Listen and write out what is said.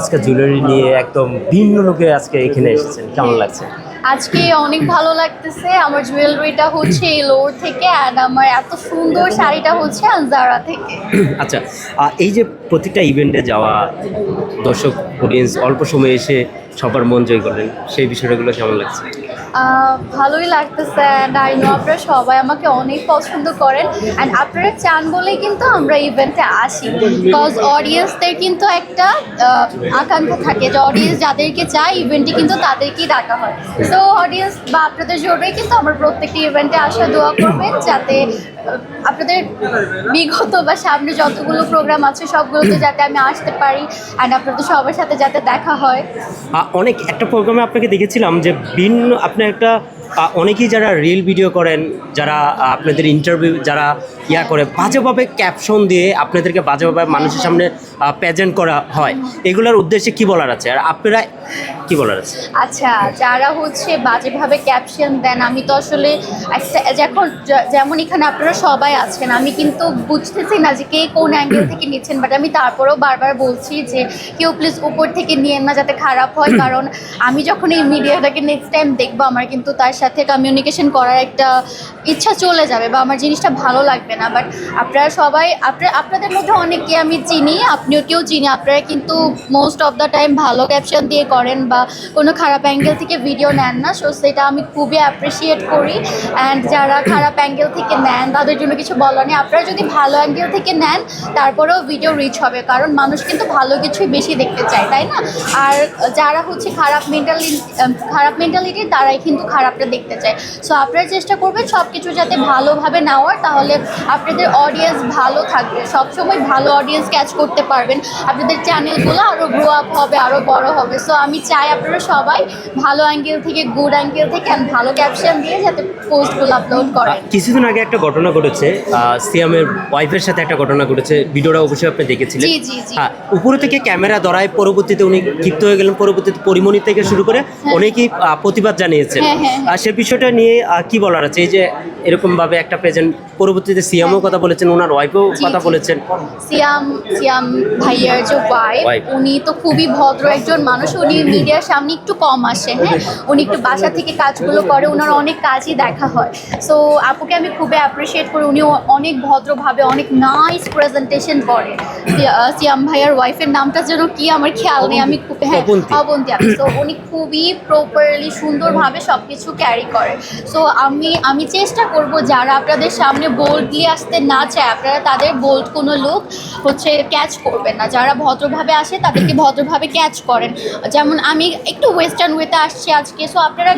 আজকে জুয়েলারি নিয়ে একদম ভিন্ন লোকে আজকে এখানে এসেছেন, কেমন লাগছে? আজকে অনেক ভালো লাগতেছে। আমার জুয়েলারিটা হচ্ছে এলোর থেকে, অ্যান্ড আমার এত সুন্দর শাড়িটা হচ্ছে আনজারা থেকে। আচ্ছা, এই যে প্রত্যেকটা ইভেন্টে যাওয়া, দর্শক অডিয়েন্স অল্প সময়ে এসে সবার মন জয় করলেন, সেই বিষয়গুলো কেমন লাগছে? ভালোই লাগতেছে, অ্যান্ড আই নো আপনারা সবাই আমাকে অনেক পছন্দ করেন, অ্যান্ড আপনারা চান বলেই কিন্তু আমরা ইভেন্টে আসি। বিকজ অডিয়েন্সদের কিন্তু একটা আকাঙ্ক্ষা থাকে যে অডিয়েন্স যাদেরকে চায় ইভেন্টে কিন্তু তাদেরকেই ডাকা হয়। তো অডিয়েন্স বা আপনাদের জন্যই কিন্তু আমার প্রত্যেকটি ইভেন্টে আসা দোয়া করবেন, যাতে আপনাদের বিগত বা সামনে যতগুলো প্রোগ্রাম আছে সবগুলোতে যাতে আমি আসতে পারি, অ্যান্ড আপনাদের সবার সাথে যাতে দেখা হয়। অনেক একটা প্রোগ্রামে আপনাকে দেখেছিলাম যে ভিন্ন আপনি একটা অনেকেই যারা রিল ভিডিও করেন, যারা আপনাদের ইন্টারভিউ যারা করে বাজেভাবে ক্যাপশন দিয়ে আপনাদেরকে বাজেভাবে মানুষের সামনে প্রেজেন্ট করা হয়, এগুলোর উদ্দেশ্যে কি বলার আছে আর আপনারা কি বলার আছে? আচ্ছা, যারা হচ্ছে বাজেভাবে ক্যাপশন দেন, আমি তো আসলে একটা যেমন এখানে আপনারা সবাই আছেন, আমি কিন্তু বুঝতেছি না যে কে কোন অ্যাঙ্গেল থেকে নিচ্ছেন, বাট আমি তারপরেও বারবার বলছি যে কেউ প্লিজ উপর থেকে নিয়েন না, যাতে খারাপ হয়। কারণ আমি যখন এই মিডিয়াটাকে নেক্সট টাইম দেখবো, আমার কিন্তু তার সাথে কমিউনিকেশন করার একটা ইচ্ছা চলে যাবে বা আমার জিনিসটা ভালো লাগবে না। বাট আপনারা সবাই আপনাদের মধ্যে অনেকে আমি চিনি, আপনিও কেউ চিনি, আপনারা কিন্তু মোস্ট অফ দ্য টাইম ভালো ক্যাপশন দিয়ে করেন বা কোনো খারাপ অ্যাঙ্গেল থেকে ভিডিও নেন না। সো সেটা আমি খুবই অ্যাপ্রিসিয়েট করি। অ্যান্ড যারা খারাপ অ্যাঙ্গেল থেকে নেন তাদের জন্য কিছু বলার নেই। আপনারা যদি ভালো অ্যাঙ্গেল থেকে নেন তারপরেও ভিডিও রিচ হবে, কারণ মানুষ কিন্তু ভালো কিছুই বেশি দেখতে চায়, তাই না? আর যারা হচ্ছে খারাপ মেন্টালিটির তারাই কিন্তু খারাপটা দেখতে চায়। সো আপনারা চেষ্টা করবেন সব কিছু যাতে ভালোভাবে নেওয়ার, তাহলে আপনাদের অডিয়েন্স ভালো থাকবে, সবসময় ভালো অডিয়েন্স ক্যাচ করতে পারবেন, আপনাদের চ্যানেলগুলো আরও গ্রো আপ হবে, আরও বড় হবে। সো আমি চাই আপনারা সবাই ভালো অ্যাঙ্গেল থেকে, গুড অ্যাঙ্গেল থেকে ভালো ক্যাপশন দিয়ে যাতে পোস্টগুলো আপলোড করেন। কিছুদিন আগে একটা ঘটনা ঘটেছে, সিয়ামের ওয়াইফের সাথে একটা ঘটনা ঘটেছে, ভিডিওটা অবশ্যই আপনি দেখেছিলেন। জি জি জি। হ্যাঁ, উপরে থেকে ক্যামেরা ধরায় পরবর্তীতে উনি ক্ষিপ্ত হয়ে গেলেন, পরবর্তীতে পরিমণি থেকে শুরু করে অনেকেই প্রতিবাদ জানিয়েছেন। আর সে বিষয়টা নিয়ে কি বলার আছে? এই যে এরকমভাবে একটা প্রেজেন্ট, পরবর্তীতে সিয়ামও কথা বলেছেন, ওনার ওয়াইফও কথা বলেছেন। সিয়াম ভাইয়ার যে ওয়াইফ, উনি তো খুবই ভদ্র একজন মানুষ। উনি মিডিয়ার সামনে একটু কম আসে, হ্যাঁ, উনি একটু বাসা থেকে কাজগুলো করে, ওনার অনেক কাজই দেখা হয়। সো আপুকে আমি খুবই অ্যাপ্রিসিয়েট করি, উনি অনেক ভদ্রভাবে অনেক নাইস প্রেজেন্টেশন করে। সিয়াম ভাইয়ার ওয়াইফের নামটা যেন কি আমার খেয়াল নেই, আমি খুব অবন্তী আপু। তো উনি খুবই প্রপারলি সুন্দরভাবে সব কিছু ক্যারি করে। সো আমি চেষ্টা করব যারা আপনাদের সামনে বোল্ড দিয়ে আসতে না চায়, আপনারা তাদের বোল্ড কোনো লুক হচ্ছে ক্যাচ করবেন না। যারা ভদ্রভাবে আসে তাদেরকে ভদ্রভাবে ক্যাচ করেন। যেমন আমি একটু ওয়েস্টার্ন ওয়েতে আসছি আজকে, সো আপনারা